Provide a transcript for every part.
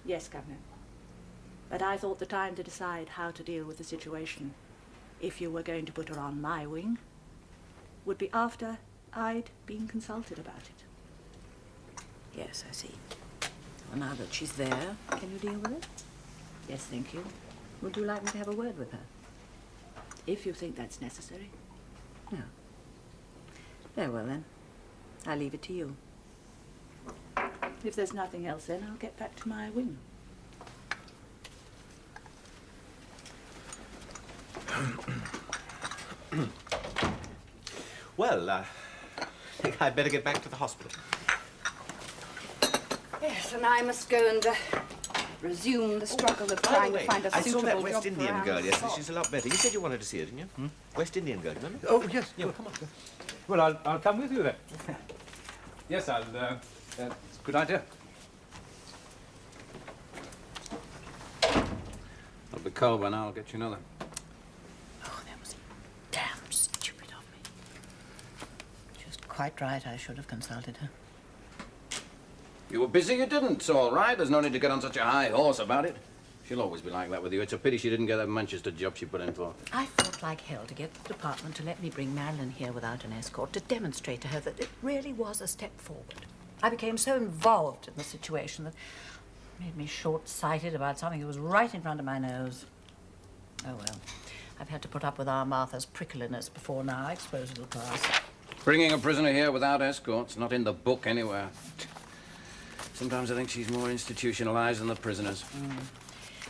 Yes, Governor. But I thought the time to decide how to deal with the situation, if you were going to put her on my wing, would be after I'd been consulted about it. Yes, I see. Well, now that she's there, can you deal with it? Yes, thank you. Would you like me to have a word with her? If you think that's necessary. No. Very well, then. I leave it to you. If there's nothing else, then I'll get back to my wing. Well, I think I'd better get back to the hospital. Yes, and I must go and resume the struggle of trying to find a I suitable saw that job West for Indian Anne girl yesterday. Scott. She's a lot better. You said you wanted to see her, didn't you? West Indian girl, remember? Oh, yes. Yeah, well, come on. Go. Well, I'll come with you then. Yes, it's a good idea. I'll be cold by now. I'll get you another. Oh, that was damn stupid of me. Just quite right. I should have consulted her. You were busy, you didn't. It's all right. There's no need to get on such a high horse about it. She'll always be like that with you. It's a pity she didn't get that Manchester job she put in for. I fought like hell to get the department to let me bring Marilyn here without an escort, to demonstrate to her that it really was a step forward. I became so involved in the situation that it made me short-sighted about something that was right in front of my nose. Oh, well. I've had to put up with our Martha's prickliness before now. I suppose it'll pass. Bringing a prisoner here without escorts, not in the book anywhere. Sometimes I think she's more institutionalized than the prisoners.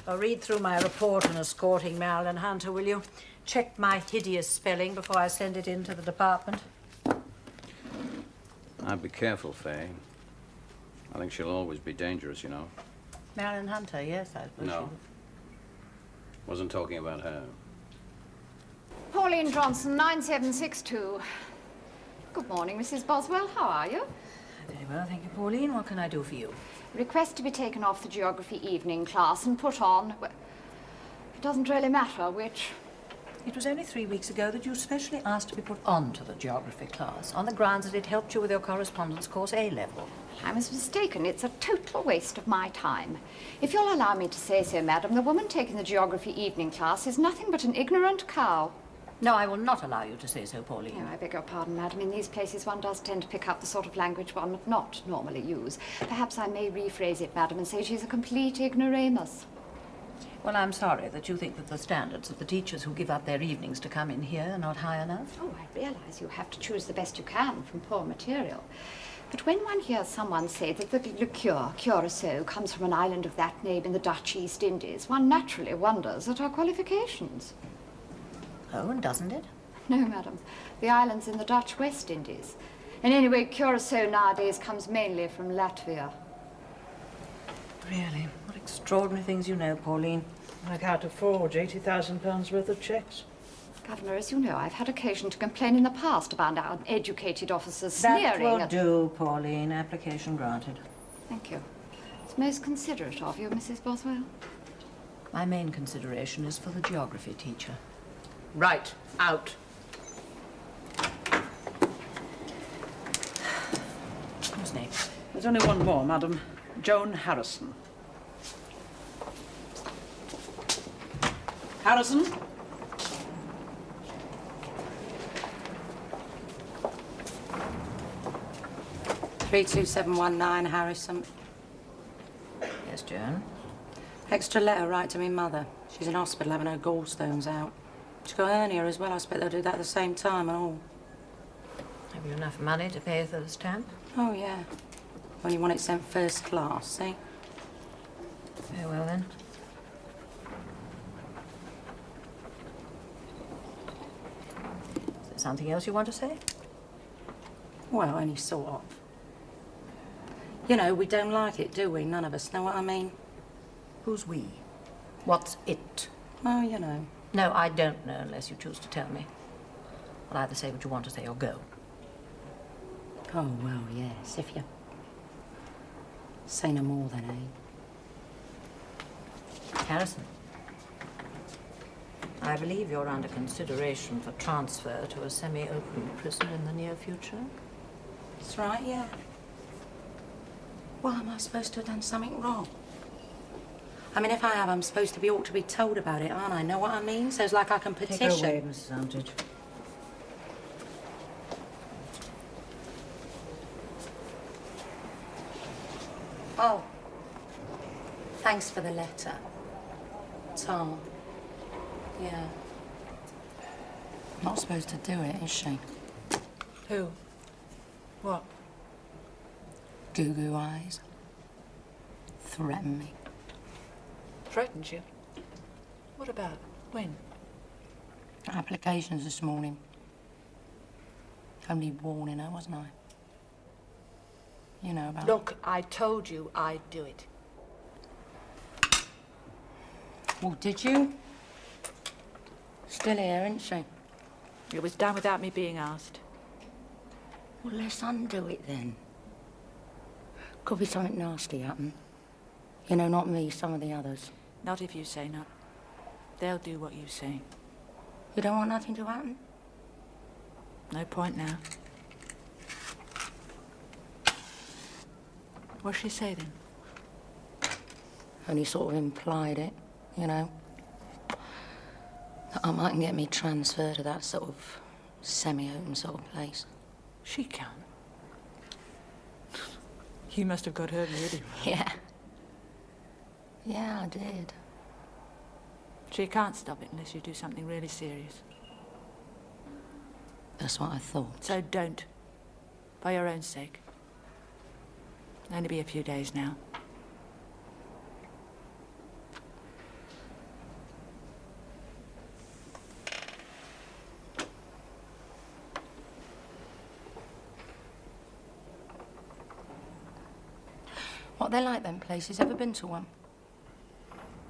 Well, read through my report on escorting Marilyn Hunter, will you? Check my hideous spelling before I send it in to the department. I'd be careful, Faye. I think she'll always be dangerous, you know. Marilyn Hunter, yes, I suppose. No. Wasn't talking about her. Pauline Johnson, 9762. Good morning, Mrs. Boswell. How are you? Very well, thank you, Pauline. What can I do for you? Request to be taken off the geography evening class and put on... Well, it doesn't really matter which. It was only 3 weeks ago that you specially asked to be put on to the geography class on the grounds that it helped you with your correspondence course A-level. I was mistaken. It's a total waste of my time. If you'll allow me to say so, madam, the woman taking the geography evening class is nothing but an ignorant cow. No, I will not allow you to say so, Pauline. Oh, I beg your pardon, madam. In these places one does tend to pick up the sort of language one would not normally use. Perhaps I may rephrase it, madam, and say she's a complete ignoramus. Well, I'm sorry that you think that the standards of the teachers who give up their evenings to come in here are not high enough. Oh, I realize you have to choose the best you can from poor material. But when one hears someone say that the liqueur, Curacao, comes from an island of that name in the Dutch East Indies, one naturally wonders at her qualifications. Oh, and doesn't it? No, madam. The island's in the Dutch West Indies. And anyway, Curacao nowadays comes mainly from Latvia. Really? What extraordinary things you know, Pauline. Like how to forge £80,000 worth of cheques. Governor, as you know, I've had occasion to complain in the past about our educated officers sneering That will at... do, Pauline. Application granted. Thank you. It's most considerate of you, Mrs. Boswell. My main consideration is for the geography teacher. Right, out. Who's next? There's only one more, madam. Joan Harrison. Harrison? (32719) Harrison. Yes, Joan. Extra letter right to me mother. She's in hospital having her gallstones out. She's got hernia as well. I expect they'll do that at the same time and all. Have you enough money to pay for the stamp? Oh, yeah. Only want it sent first class, see? Very well, then. Is there something else you want to say? Well, only sort of. You know, we don't like it, do we? None of us. Know what I mean? Who's we? What's it? Oh, you know. No, I don't know unless you choose to tell me. I'll either say what you want to say or go. Oh, well, yes, if you... say no more then, eh? Harrison, I believe you're under consideration for transfer to a semi-open prison in the near future. That's right, yeah. Well, am I supposed to have done something wrong? I mean, if I have, I'm supposed to be ought to be told about it, aren't I? Know what I mean? So it's like I can petition. Take her away, Mrs. Armitage. Oh. Thanks for the letter. Tom. Yeah. Not supposed to do it, is she? Who? What? Goo-goo eyes. Threaten me. Threatened you? What about? When? Applications this morning. Only warning her, wasn't I? You know about... Look, I told you I'd do it. Well, did you? Still here, isn't she? It was done without me being asked. Well, let's undo it then. Could be something nasty happen. You know, not me, some of the others. Not if you say not. They'll do what you say. You don't want nothing to happen? No point now. What'd she say then? Only sort of implied it, you know. That I mightn't get me transferred to that sort of semi-open sort of place. She can't. You must have got her really well. Yeah. Yeah, I did. She can't stop it unless you do something really serious. That's what I thought. So don't. For your own sake. It'll only be a few days now. What they like, them places? Ever been to one?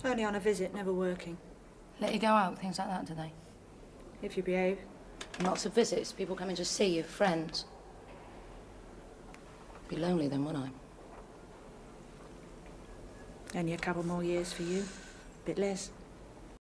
Only on a visit, never working. Let you go out, things like that, do they? If you behave. Lots of visits, people coming to see you, friends. Be lonely then, wouldn't I? Only a couple more years for you. Bit less.